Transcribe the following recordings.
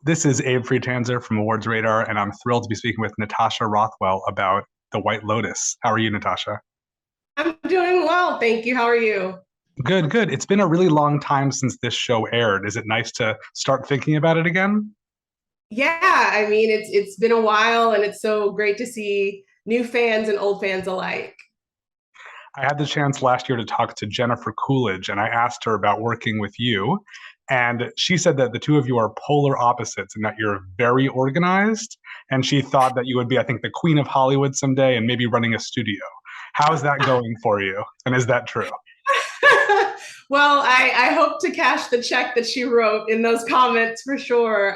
This is Abe Friedtanzer from Awards Radar, and I'm thrilled to be speaking with Natasha Rothwell about The White Lotus. How are you, Natasha? I'm doing well, thank you. How are you? Good, good. It's been a really long time since this show aired. Is it nice to start thinking about it again? Yeah, I mean it's been a while and it's so great to see new fans and old fans alike. I had the chance last year to talk to Jennifer Coolidge, and I asked her about working with you. And she said that the two of you are polar opposites and that you're very organized. And she thought that you would be, I think, the queen of Hollywood someday and maybe running a studio. How's that going for you? And is that true? Well, I hope to cash the check that she wrote in those comments for sure.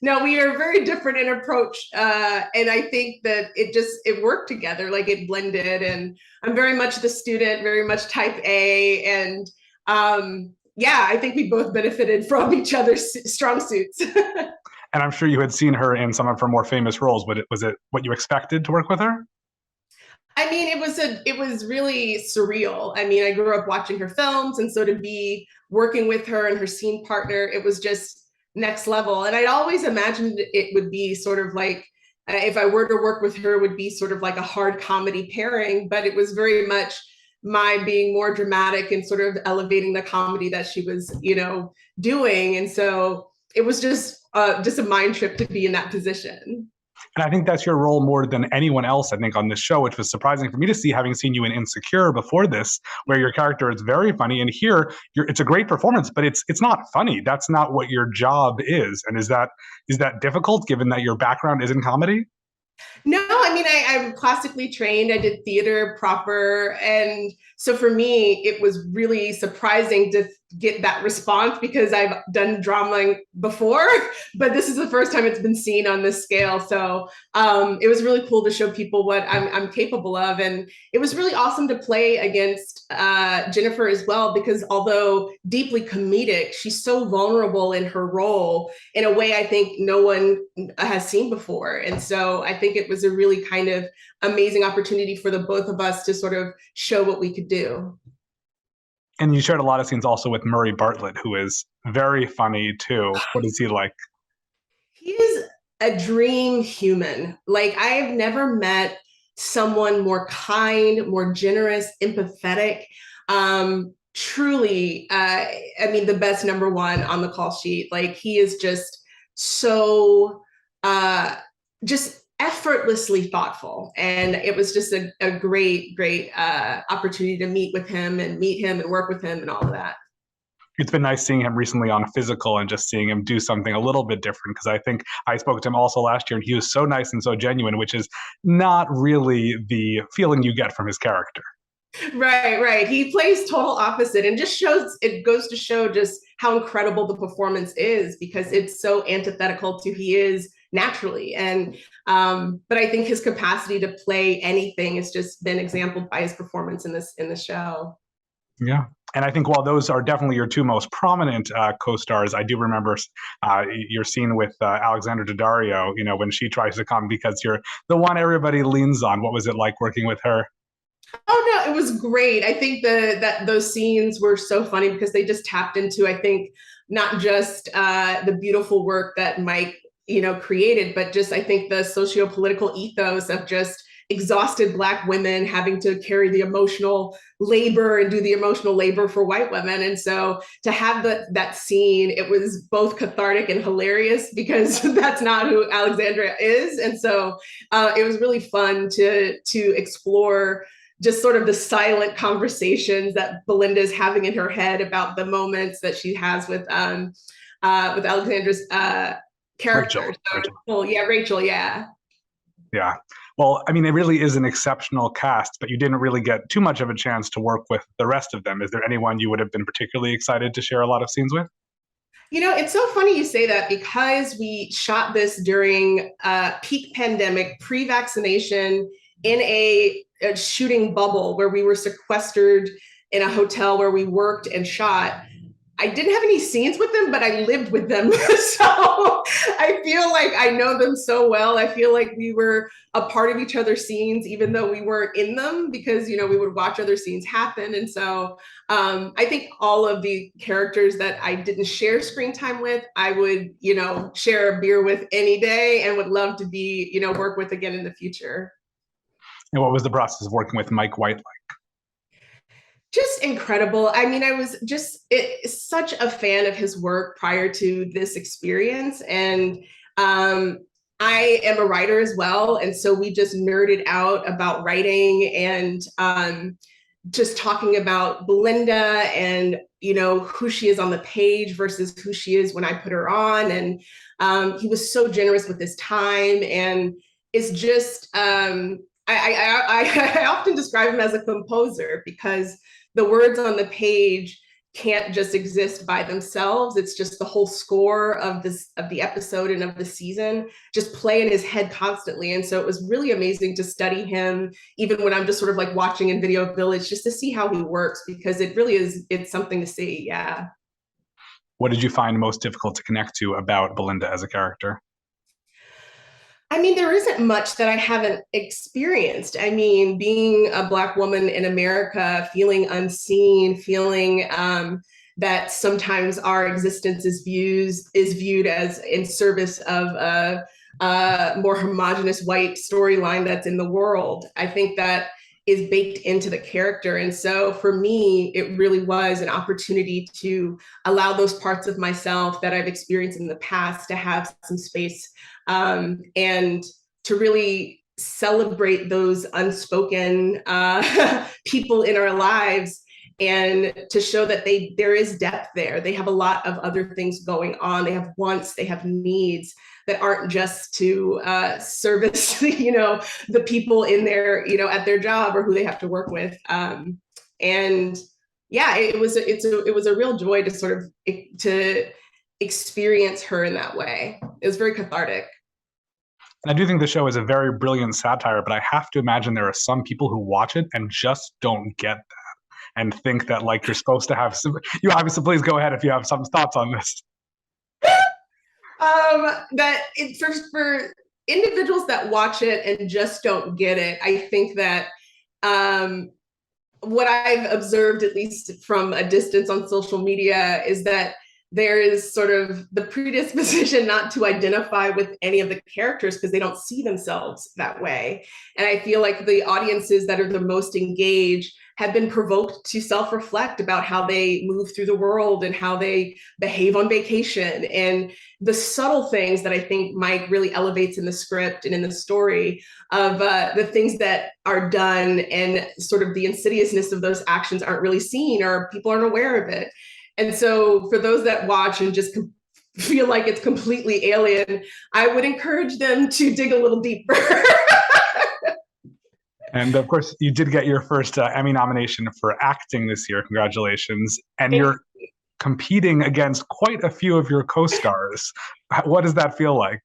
No, we are very different in approach, and I think that it worked together, like it blended. And I'm very much the student, very much Type A, and yeah, I think we both benefited from each other's strong suits. And I'm sure you had seen her in some of her more famous roles, but was it what you expected to work with her? I mean, it was really surreal. I mean, I grew up watching her films, and so to be working with her and her scene partner, it was just next level. And I'd always imagined it would be sort of like if I were to work with her, it would be sort of like a hard comedy pairing, but it was very much my being more dramatic and sort of elevating the comedy that she was, doing. And so it was just a mind trip to be in that position. And I think that's your role more than anyone else, I think, on this show, which was surprising for me to see, having seen you in Insecure before this, where your character is very funny. And here, it's a great performance, but it's not funny. That's not what your job is. And is that difficult, given that your background is in comedy? No, I mean, I'm classically trained. I did theater proper. And so for me, it was really surprising to get that response because I've done drama before, but this is the first time it's been seen on this scale. So it was really cool to show people what I'm capable of. And it was really awesome to play against Jennifer as well, because although deeply comedic, she's so vulnerable in her role in a way I think no one has seen before. And so I think it was a really kind of amazing opportunity for the both of us to sort of show what we could do. And you shared a lot of scenes also with Murray Bartlett, who is very funny too. What is he like? He is a dream human. Like, I have never met someone more kind, more generous, empathetic. Truly, I mean, the best number one on the call sheet. Like, he is just so uh, just effortlessly thoughtful. And it was just a great opportunity to meet him and work with him and all of that. It's been nice seeing him recently on Physical and just seeing him do something a little bit different, because I think I spoke to him also last year and he was so nice and so genuine, which is not really the feeling you get from his character. Right. He plays total opposite and just shows it goes to show just how incredible the performance is because it's so antithetical to he is naturally. And but I think his capacity to play anything has just been exampled by his performance in this show. Yeah. And I think while those are definitely your two most prominent co-stars, I do remember your scene with Alexandra Daddario, when she tries to come because you're the one everybody leans on. What was it like working with her? Oh no, it was great. I think that those scenes were so funny because they just tapped into, I think, not just the beautiful work that Mike, created, but just I think the socio-political ethos of just exhausted Black women having to carry the emotional labor and do the emotional labor for white women. And so to have that scene, it was both cathartic and hilarious because that's not who Alexandra is. And so it was really fun to explore just sort of the silent conversations that Belinda is having in her head about the moments that she has with Alexandra's Rachel. character. So, Rachel. well, yeah, Rachel, yeah. Yeah. Well, I mean, it really is an exceptional cast, but you didn't really get too much of a chance to work with the rest of them. Is there anyone you would have been particularly excited to share a lot of scenes with? It's so funny you say that because we shot this during peak pandemic, pre-vaccination, in a shooting bubble where we were sequestered in a hotel where we worked and shot. I didn't have any scenes with them, but I lived with them. So I feel like I know them so well. I feel like we were a part of each other's scenes, even though we weren't in them, because, we would watch other scenes happen. And so I think all of the characters that I didn't share screen time with, I would, share a beer with any day and would love to be, work with again in the future. And what was the process of working with Mike White like? Just incredible. I mean, I was just such a fan of his work prior to this experience. And I am a writer as well. And so we just nerded out about writing and just talking about Belinda and, who she is on the page versus who she is when I put her on. And he was so generous with his time. And it's just, I often describe him as a composer because the words on the page can't just exist by themselves. It's just the whole score of the episode and of the season just play in his head constantly. And so it was really amazing to study him, even when I'm just sort of like watching in Video Village, just to see how he works, because it really it's something to see. Yeah. What did you find most difficult to connect to about Belinda as a character? I mean, there isn't much that I haven't experienced. I mean, being a Black woman in America, feeling unseen, feeling that sometimes our existence is viewed as in service of a more homogenous white storyline that's in the world. I think that is baked into the character. And so for me, it really was an opportunity to allow those parts of myself that I've experienced in the past to have some space and to really celebrate those unspoken people in our lives and to show that there is depth there. They have a lot of other things going on. They have wants, they have needs that aren't just to service, the people in their, at their job or who they have to work with. And yeah, it was a real joy to sort of to experience her in that way. It was very cathartic. I do think the show is a very brilliant satire, but I have to imagine there are some people who watch it and just don't get that and think that like you're supposed to have some, you obviously, please go ahead if you have some thoughts on this. For individuals that watch it and just don't get it, I think that what I've observed, at least from a distance on social media, is that there is sort of the predisposition not to identify with any of the characters because they don't see themselves that way. And I feel like the audiences that are the most engaged have been provoked to self-reflect about how they move through the world and how they behave on vacation and the subtle things that I think Mike really elevates in the script and in the story of the things that are done and sort of the insidiousness of those actions aren't really seen or people aren't aware of it. And so for those that watch and just feel like it's completely alien, I would encourage them to dig a little deeper. And of course, you did get your first Emmy nomination for acting this year. Congratulations. And you're competing against quite a few of your co-stars. What does that feel like?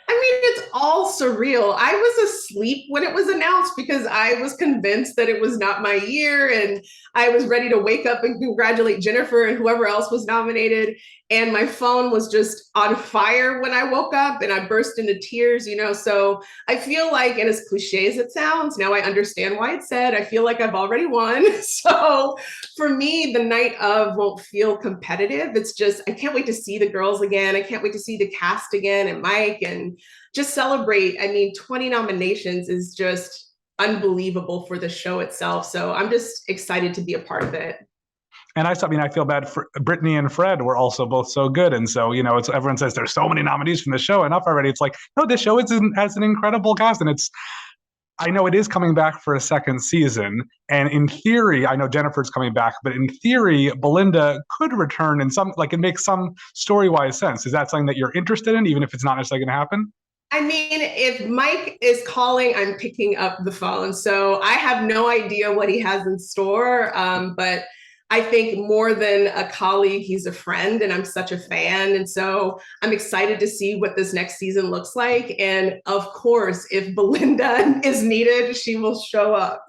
I mean, it's all surreal. I was asleep when it was announced because I was convinced that it was not my year. And I was ready to wake up and congratulate Jennifer and whoever else was nominated. And my phone was just on fire when I woke up and I burst into tears, So I feel like, and as cliche as it sounds, now I understand why it's said, I feel like I've already won. So for me, the night of won't feel competitive. It's just, I can't wait to see the girls again. I can't wait to see the cast again and Mike and just celebrate. I mean, 20 nominations is just unbelievable for the show itself. So I'm just excited to be a part of it. And I feel bad for Brittany and Fred were also both so good. And so, it's everyone says there's so many nominees from the show, enough already. It's like, no, this show has an incredible cast. And I know it is coming back for a second season. And in theory, I know Jennifer's coming back, but in theory, Belinda could return in some, like it makes some story-wise sense. Is that something that you're interested in, even if it's not necessarily going to happen? I mean, if Mike is calling, I'm picking up the phone. So I have no idea what he has in store. But I think more than a colleague, he's a friend, and I'm such a fan. And so I'm excited to see what this next season looks like. And of course, if Belinda is needed, she will show up.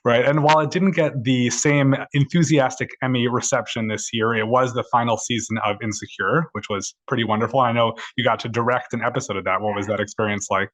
Right. And while it didn't get the same enthusiastic Emmy reception this year, it was the final season of Insecure, which was pretty wonderful. I know you got to direct an episode of that. What was that experience like?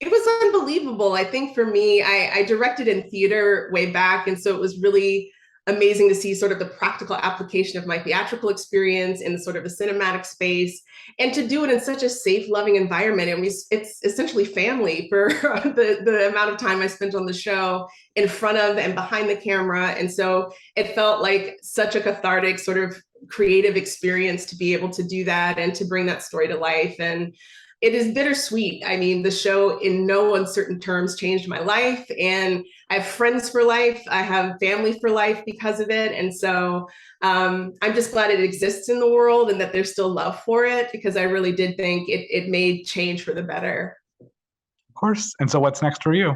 It was unbelievable. I think for me, I directed in theater way back. And so it was really amazing to see sort of the practical application of my theatrical experience in sort of a cinematic space and to do it in such a safe, loving environment. And it's essentially family for the amount of time I spent on the show in front of and behind the camera. And so it felt like such a cathartic sort of creative experience to be able to do that and to bring that story to life. And it is bittersweet. I mean, the show in no uncertain terms changed my life, and I have friends for life. I have family for life because of it. And so I'm just glad it exists in the world and that there's still love for it, because I really did think it made change for the better. Of course. And so what's next for you?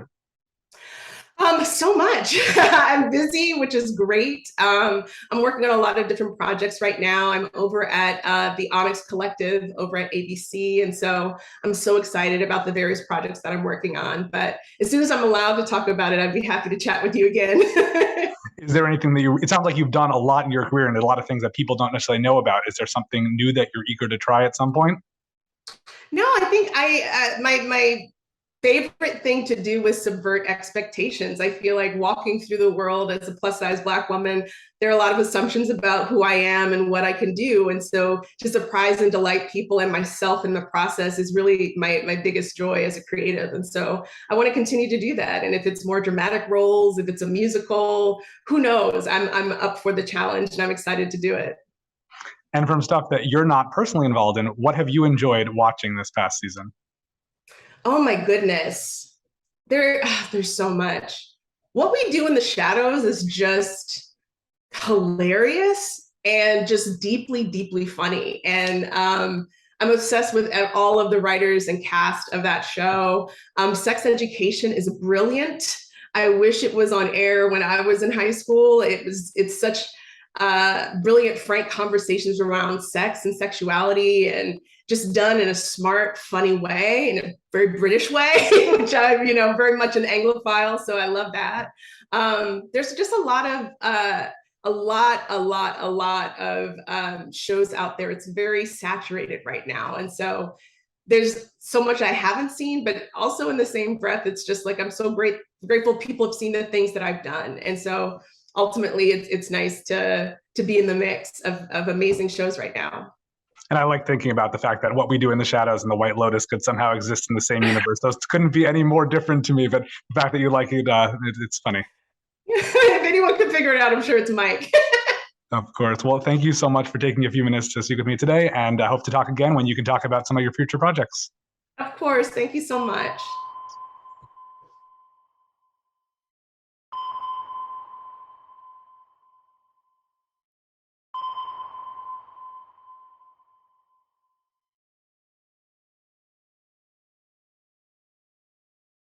So much. I'm busy, which is great. I'm working on a lot of different projects right now. I'm over at the Onyx Collective over at ABC. And so I'm so excited about the various projects that I'm working on. But as soon as I'm allowed to talk about it, I'd be happy to chat with you again. Is there anything that it sounds like you've done a lot in your career and a lot of things that people don't necessarily know about. Is there something new that you're eager to try at some point? No, I think my favorite thing to do was subvert expectations. I feel like walking through the world as a plus size Black woman, there are a lot of assumptions about who I am and what I can do. And so to surprise and delight people and myself in the process is really my biggest joy as a creative. And so I want to continue to do that. And if it's more dramatic roles, if it's a musical, who knows? I'm up for the challenge and I'm excited to do it. And from stuff that you're not personally involved in, what have you enjoyed watching this past season? Oh my goodness. There's so much. What we do in the shadows is just hilarious and just deeply, deeply funny. And I'm obsessed with all of the writers and cast of that show. Sex Education is brilliant. I wish it was on air when I was in high school. It's such brilliant, frank conversations around sex and sexuality, and just done in a smart, funny way, in a very British way, which I'm, very much an Anglophile, so I love that. There's just a lot of shows out there. It's very saturated right now, and so there's so much I haven't seen, but also in the same breath, it's just like I'm so grateful people have seen the things that I've done, and so ultimately, it's nice to be in the mix of amazing shows right now. And I like thinking about the fact that What We Do in the Shadows and The White Lotus could somehow exist in the same universe. Those couldn't be any more different to me, but the fact that you like it, it's funny. If anyone could figure it out, I'm sure it's Mike. Of course. Well, thank you so much for taking a few minutes to speak with me today, and I hope to talk again when you can talk about some of your future projects. Of course. Thank you so much.